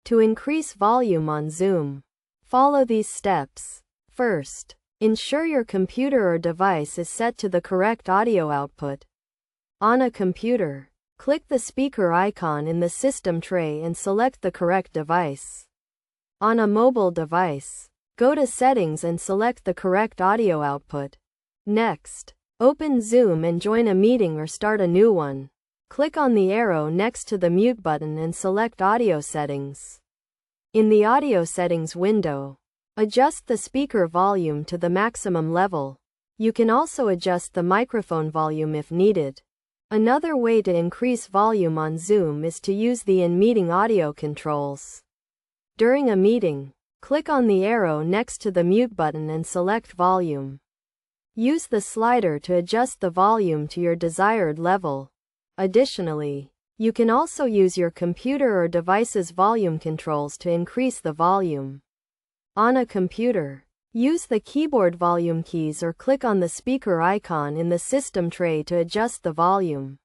To increase volume on Zoom, follow these steps. First, ensure your computer or device is set to the correct audio output. On a computer, click the speaker icon in the system tray and select the correct device. On a mobile device, go to Settings and select the correct audio output. Next, open Zoom and join a meeting or start a new one. Click on the arrow next to the mute button and select Audio Settings. In the Audio Settings window, adjust the speaker volume to the maximum level. You can also adjust the microphone volume if needed. Another way to increase volume on Zoom is to use the in-meeting audio controls. During a meeting, click on the arrow next to the mute button and select Volume. Use the slider to adjust the volume to your desired level. Additionally, you can also use your computer or device's volume controls to increase the volume. On a computer, use the keyboard volume keys or click on the speaker icon in the system tray to adjust the volume.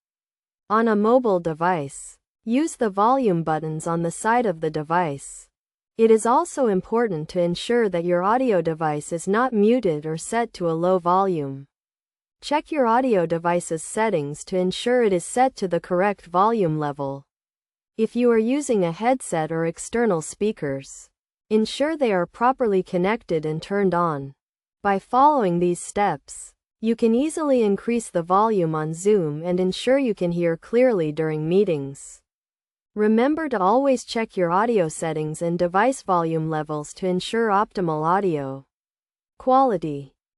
On a mobile device, use the volume buttons on the side of the device. It is also important to ensure that your audio device is not muted or set to a low volume. Check your audio device's settings to ensure it is set to the correct volume level. If you are using a headset or external speakers, ensure they are properly connected and turned on. By following these steps, you can easily increase the volume on Zoom and ensure you can hear clearly during meetings. Remember to always check your audio settings and device volume levels to ensure optimal audio quality.